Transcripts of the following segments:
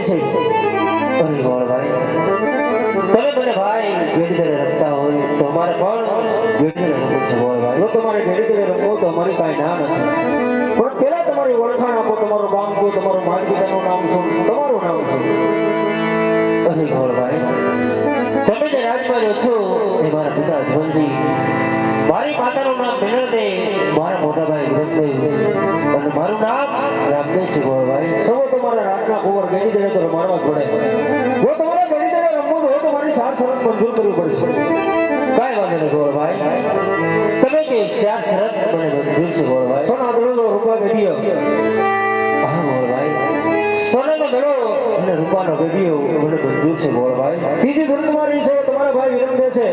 છે અરે ગોળભાઈ તમે મને ભાઈ ઘેડી દડે રમતા હોય તો અમારે પણ ઘેડી દડે રમવું છે ગોળભાઈ જો તમારે ઘેડી દડે રમવું તો અમારી કાંઈ ના નથી પણ પહેલા તમારી ઓળખાણ આપો તમારું ગામ કયો તમારું માતા પિતાનું નામ શું તમારું નામ શું અરે ગોળભાઈ તમે જે રાજમાં છો એ મારા પિતા અજમલજી મારી માતાનું નામ મેળવદે મારા મોટા ભાઈ વિરમદેવ અને મારું નામ રામદેવ છે ગોળભાઈ સૌ તમારા રાતના કુંવર ઘેડી દડે તો રમાડવા જ પડે જો તમારે ઘેડી દડે રમવું હોય તો મારી 4 શરત મંજૂર કરવી પડશે કાંઈ વાંધો નહીં ગોળભાઈ તમે કે 4 શરત મને મંજૂર છે ગોળભાઈ સોના દડોનો રૂપા ઘેડીયો હા ગોળભાઈ સોનાનો દડો અને રૂપાનો ઘેડીયો મને મંજૂર છે ગોળભાઈ ત્રીજી શરત મારી છે તમારા ભાઈ વિરમદેવ છે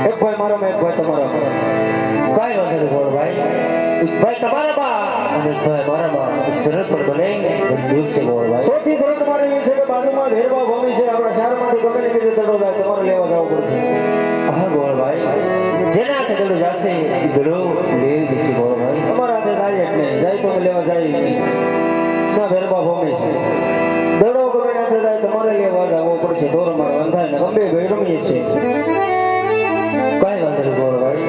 એક ભાઈ મારો એક ભાઈ તમારો કાંઈ વાંધો નહીં ગોળભાઈ એક ભાઈ તમારા બા અને એક ભાઈ મારા બા શરત પણ મને મંજૂર છે ગોળભાઈ સૌથી શરત મારી એવી છે કે બાજુમાં ભેરવા ભૂમિ છે આપણા શહેરમાંથી ગમે તે રીતે દડો જાય તમારે લેવા જવું પડશે હા ગોળભાઈ જેના હાથે દડો જશે એ દડો લઈ લેશે ગોળભાઈ અમારા હાથે જાય એટલે જાય તો લેવા જાય નહીં ના ભેરવા ભૂમિ છે દડો ગમે તે હાથે જાય તમારે લેવા જવો પડશે ઢોર માર બંધાય ને ગમે ભાઈ રમીએ છીએ કાંઈ વાંધો નહીં ગોળભાઈ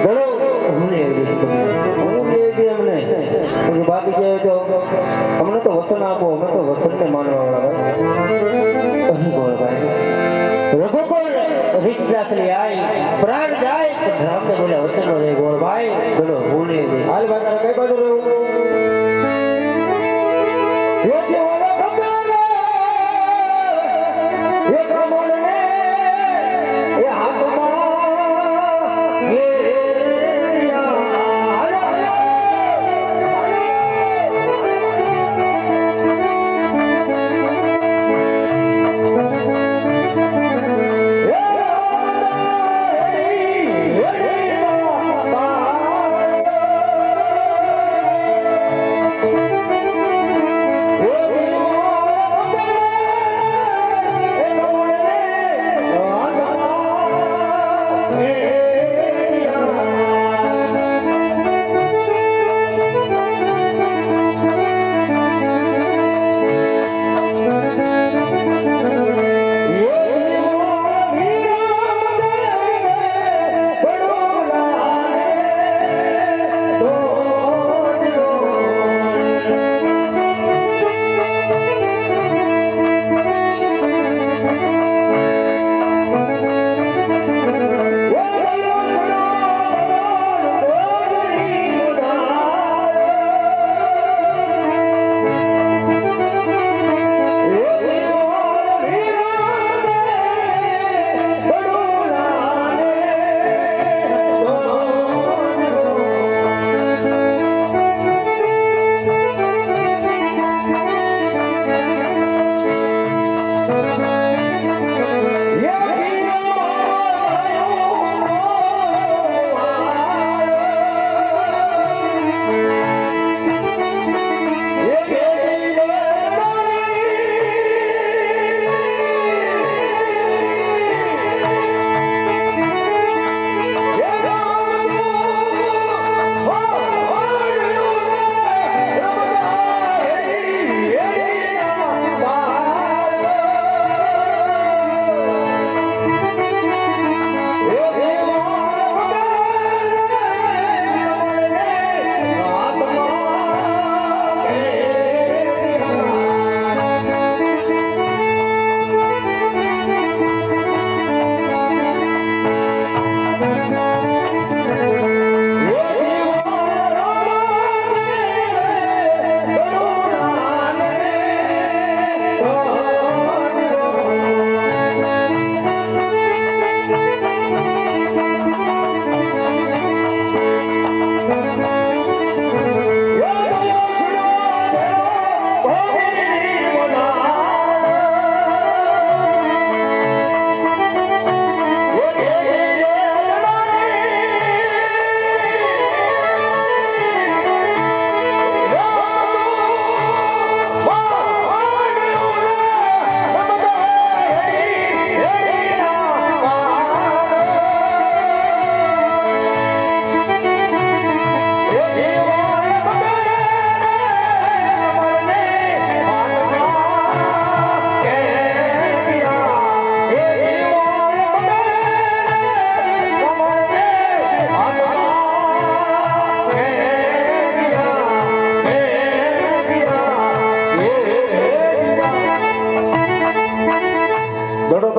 દડો હું લઈ દઈશ તમને હું લઈ દે અમને પછી બાકી કહે તો અમને તો વસન આપો અમે તો વસનને માનવા વાળા ભાઈ અહીં ગોળભાઈ રઘુકુળ રીસરાસલી આઈ પ્રાણ જાય તો રામને બોલ્યા વચનો રે ગોળભાઈ બોલો હું લઈ દઈશ હાલ ભાઈ તારે કઈ બાજુ રહેવું Oh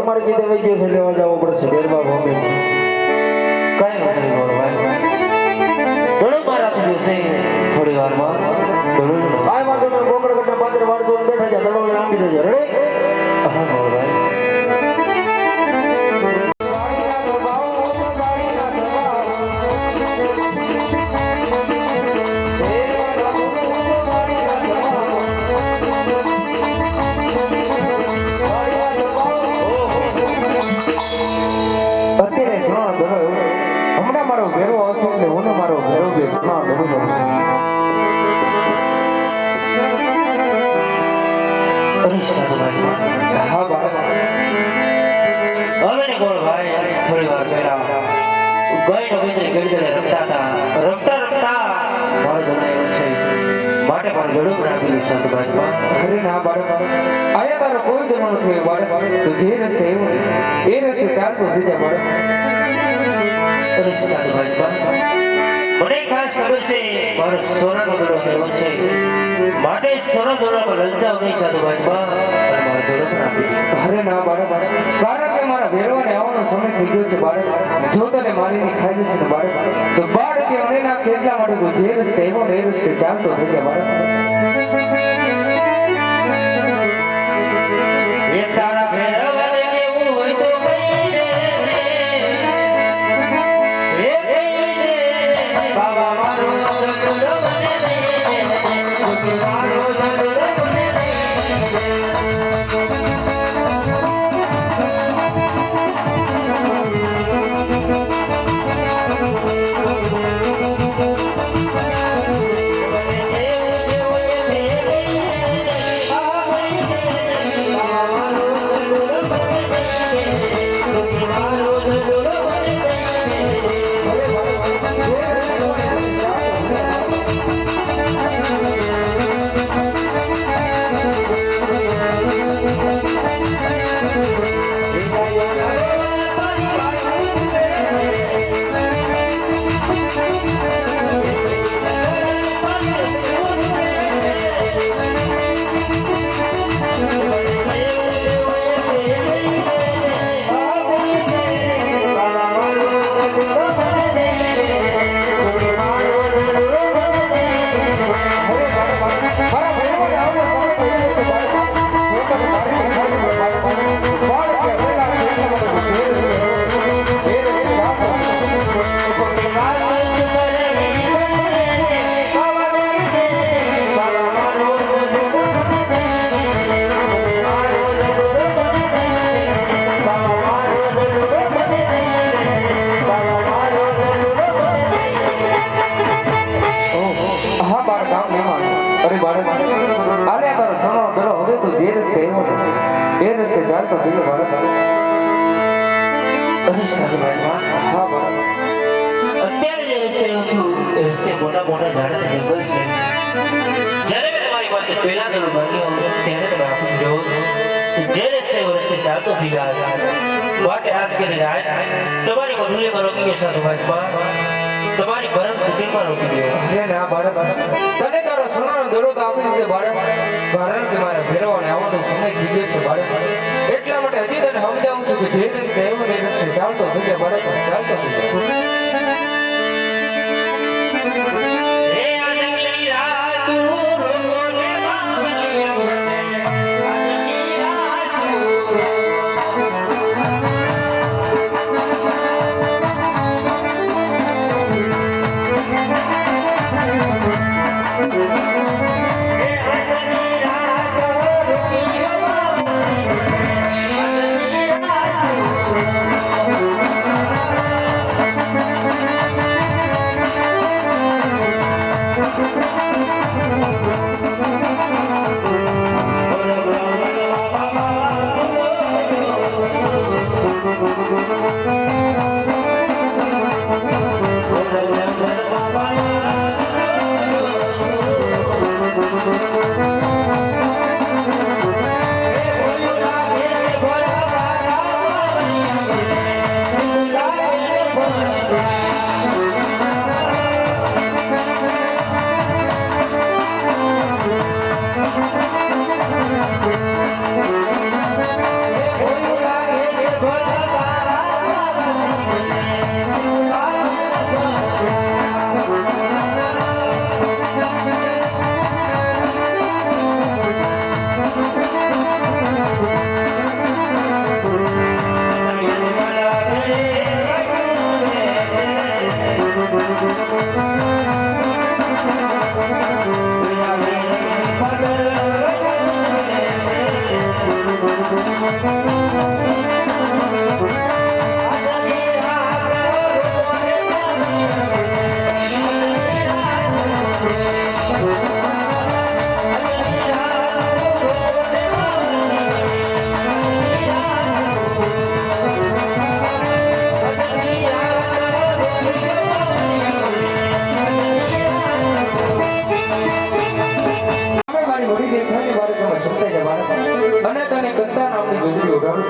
તમારે કીધે વહી ગયો છે લેવા જવો પડશે ભેરબા ભૂમિ કઈ વાંધો નહીં ગોળભાઈ દડો મારાથી જોશે થોડી વારમાં દડો કાંઈ વાંધો નહીં કોકડ કટના પાદર વાળતો બેઠા છે દડો લઈને આપી દેજો રેડી હા ગોળભાઈ અત્યારે સોના દરો હમણાં મારો ભેરો આવશે એટલે હું મારો ભેરો કે સોના દરો અરે સાધુભાઈ હા બાળક હવે ને ગોળભાઈ થોડી વાર પહેલા ગાયનો બેદરી ગળગળે રમતા હતા રમતા મારો જણાયો છે માટે મારું ગળું રાખેલું સાધુભાઈ અરે ના બાળક આયા તારો કોઈ દરો નથી બાળક તો જે રસ્તે આવ્યો એ રસ્તે ચાલતો થઈ જા બાળક અરે સાધુભાઈ મને ખાસ ખબર છે મારો સોનાનો દડો એવો છે માટે સોના દડો પર લલચાવ નહીં સાધુભાઈ અને મારો દડો પણ આપી દીધો અરે ના બાળક કારણ કે મારા ભેરવાને આવવાનો સમય થઈ ગયો છે બાળક જો તને મારીને ખાઈ જશે ને બાળક તો બાળક એ મને નાખશે એટલા માટે તું જે રસ્તે આવ્યો ને એ રસ્તે ચાલતો થઈ જા બાળક એ તારા ભેરવાને કેવું હોય તો કહી દે એ કહી દે બાબા મારો દડો મને દે મારો દડો મને દે ચાલતો થઈ ગયો બાળક અરે સાધુભાઈ હા બાળક અત્યારે જે રસ્તે હું છું એ રસ્તે મોટા મોટા ઝાડ અને જંગલ છે જ્યારે મેં તમારી પાસે પહેલા દડો માંગ્યો ત્યારે તમે આપી દીધો જે રસ્તે હું રસ્તે ચાલતો થઈ ગયા માટે આજ કરીને તમારી મધુલીમાં રોકી ગયો સાધુભાઈ તમારી ભરણ કુટીરમાં રોકી ગયો અરે ના બાળક તને તારો સોનાનો દડો તો આપી દીધો બાળક કારણ કે મારા ભેરવાને આવવાનો સમય થઈ ગયો છે બાળક એટલા માટે હજી તને સમજાવું છું કે જે રસ્તે આવ્યો ને એ રસ્તે ચાલતો થઈ જાય બાળક ચાલતો થઈ જાય હે આ જંગલી રાજુ રોકો ને બાવલિયા મને આ જંગલી રાજુ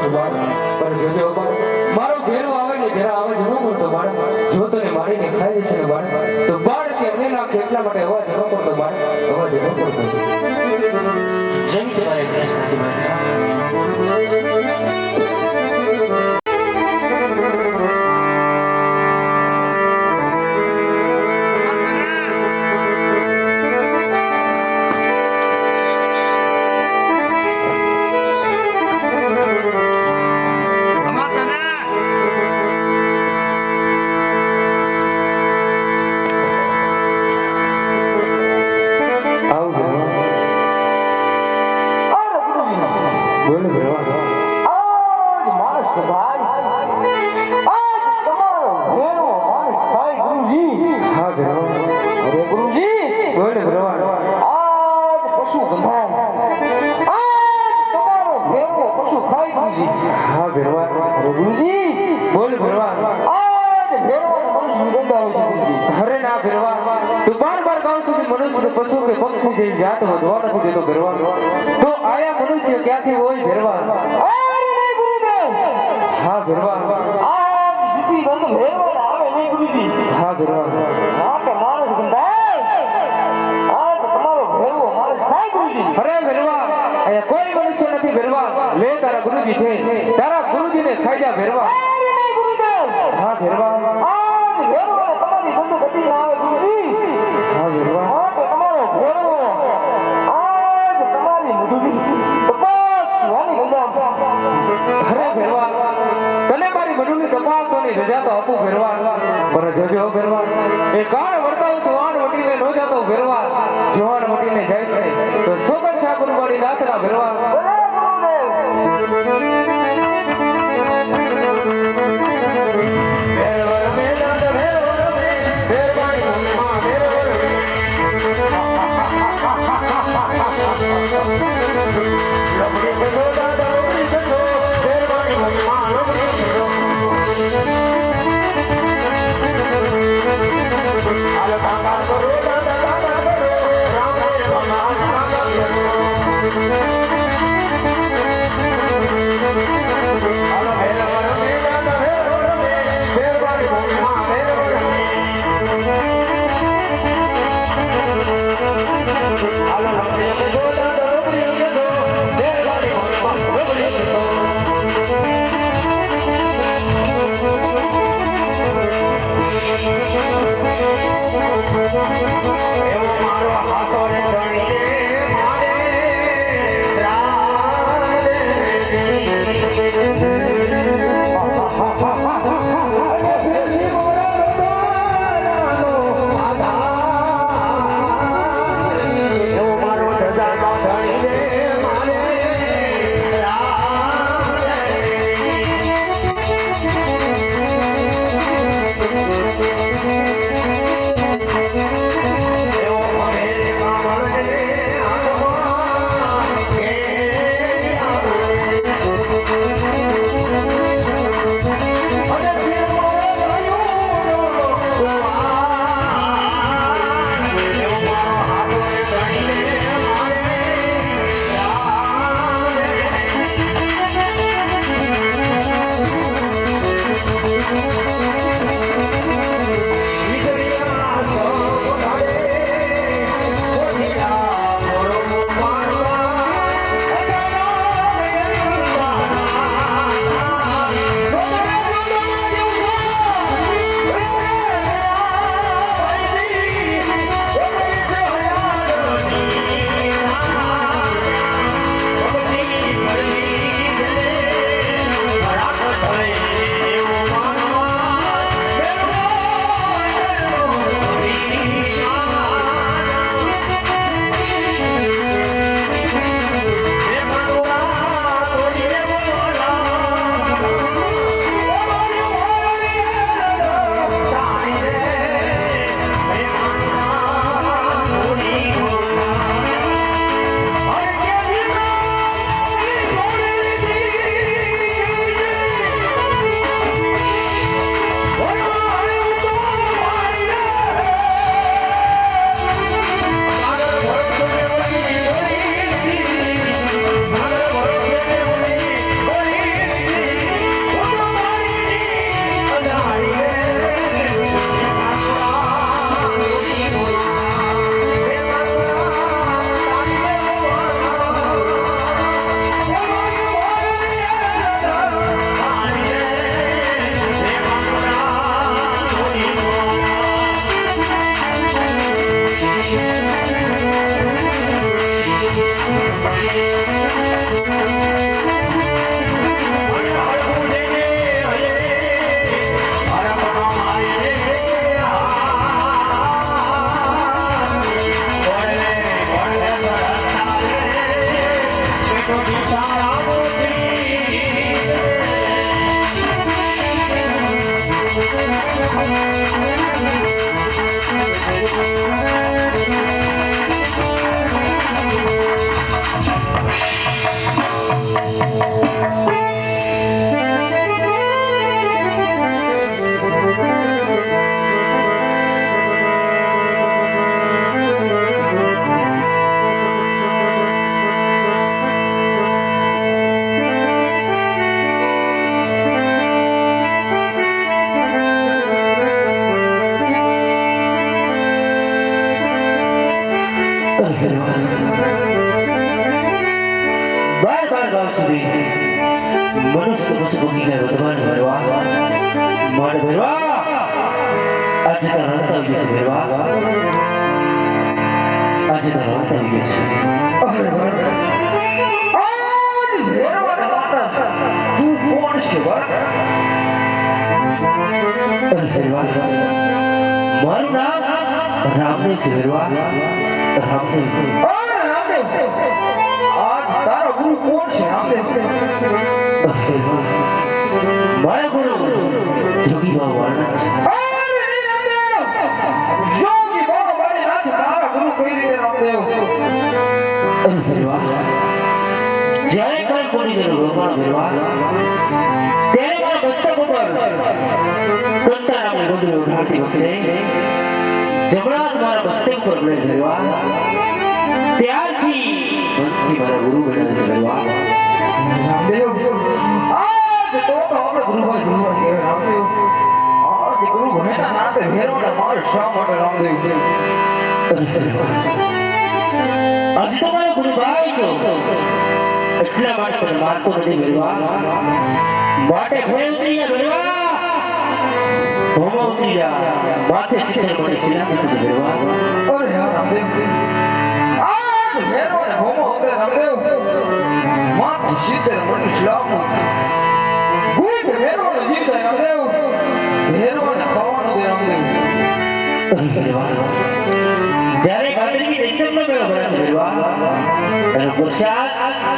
છું બાળક, પણ જોજો બાળક, મારો ભેરો આવે ને જરા અવાજ ન કરતો બાળક, જો તને મારીને ખાઈ જશે ને બાળક, તો બાળક કે નહીં નાખશે એટલા માટે અવાજ ન કરતો બાળક, અવાજ ન કરતો. જેમ કે મારે પ્રેસ સાથે બોલ ભેરવા. આજ માણસ કધાય આજ તમારો ભેરો માણસ થાય ગુરુજી. હા ભેરવા. અરે ગુરુજી બોલ ભેરવા. આજ પશુ ગંધાય આજ તમારો ભેરો પશુ ખાય ગુરુજી. હા ભેરવા. અરે ગુરુજી બોલ ભેરવા. આજ ભેરો મનુષ્ય ગંધાય છે ગુરુજી. અરે ના ભેરવા, તું બાર ગાઉં સુધી મનુષ્ય પશુ કે પંખી જેવી જાત વધવા નથી દેતો ભેરવા. તો આયા મનુષ્ય ક્યાંથી હોય ભેરવા? અરે નહીં ગુરુદેવ હા ભેરવા. આજ સુધી ગંધ ભેરવાને આવે નહીં ગુરુજી. હા ભેરવા. માટે માણસ ગંધાય આજ તમારો ભેરો માણસ થાય ગુરુજી. અરે ભેરવા, અહીંયા કોઈ મનુષ્ય નથી ભેરવા. લે તારા ગુરુજી છે, તારા ગુરુજીને ખાઈ જા ભેરવા. અરે નહીં ગુરુદેવ હા ભેરવા. આજ ભેરવાને તમારી ગંધ ગતિ ના આવે ગુરુજી. હા ભેરવા. માટે તમારો ભેરો આજ તમારી મધુની તપાસ વાની રજા. અરે ભેરવા, તને મારી મનુની તપાસોની રજા તો આપું ભેરવા, પણ જોજો ભેરવા, એ કાળ વર્તાવ જવાન વટીને નો જાતો ભેરવા. જવાન વટીને જાય છે તો સોગન છા ગુરુવાડી નાથના ભેરવા. ભલે ગુરુદેવ. બાર બાર ગામ સુધી મનુષ્ય પશુ પક્ષીને વધવાની ભરવા મારે ભરવા આજે તો રાત આવી ગઈ છે ભરવા આજે તો રાત આવી ગઈ છે અરે આજ ભેરવાને વાટા તું કોણ છે ભરત અરે ભરવા મારું નામ રામદેવ છે ભરવા રામદેવ અરે રામદેવ આજ તારો ગુરુ કોણ છે રામદેવ મારા ગુરુ જોગી બાબા વાળા છે અરે રામદેવ યોગી બાબા બાળી નાથ તારા ગુરુ કઈ રીતે રામદેવ અરે ભરવા જ્યારે કોઈ કોઈને રોકાણ ભરવા ત્યારે મારા મસ્તક ઉપર કંતા નામની ગોદડી ઉઠાવતી વખતે જમણા મારા મસ્તક પર લઈ ભરવા ત્યારથી મનથી મારા ગુરુ બન્યા છે ભરવા રામદેવ આજ તો આપણે ગુરુભાઈ કહેવાય રામદેવ આજ ગુરુ ભાઈના નાતે ભેરવાને મારે શા માટે રામદેવ આજે તો મારા ગુરુભાઈ છો એટલા માટે તને મારતો નથી ભરવા માટે ભય ઉતરી જા ભરવા ભોમો ઉતરી જા માથે શિખર કોને શિલા છે ભરવા અરે યાર રામદેવ આજ ભેરવાને હોમો હોતે રામદેવ માથ શીતર મનુષ્ય લાવો ગુરુ ભેરવાને જીતે રામદેવ ભેરવાને ખાવાનું દે રામદેવ જ્યારે ભાદરવી દસમનો મેળો ભરાય છે ભરવા એનો પ્રસાદ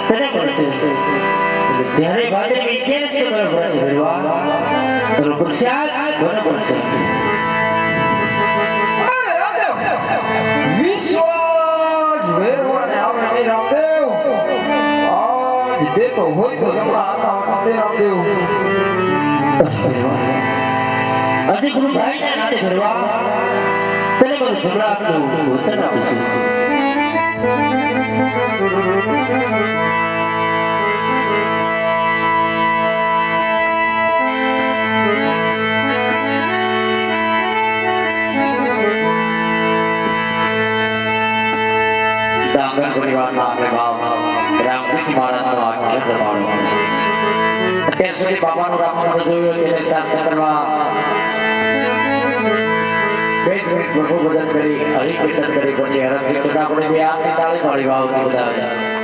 તને મળશે જ્યારે ભાદરવી 11નો મેળો ભરાય છે ભરવા એનો પ્રસાદ મને મળશે અરે રામદેવ વિશ્વાસ ભેરવાને આપણે નહીં રામદેવ આજ દેતો હોય તો જમણા હાથમાં દે રામદેવ આજે ગુરુભાઈના નાતે ભરવા તને મારું જમણા હાથનું વચન આપું છું ડાંગર પરિવારના આપણે ભાવ રામદેવ મહારાજનો આખ્યાન પ્રમાણે અત્યાર સુધી બાબાનું રામનામ જોયું તેને સાક્ષાત્કારમાં પ્રભુ ભજન કરી હરિકીર્તન કરી પછી હરખથી બધા આપણે બે આંખની તાળી પાડી ભાવથી બધા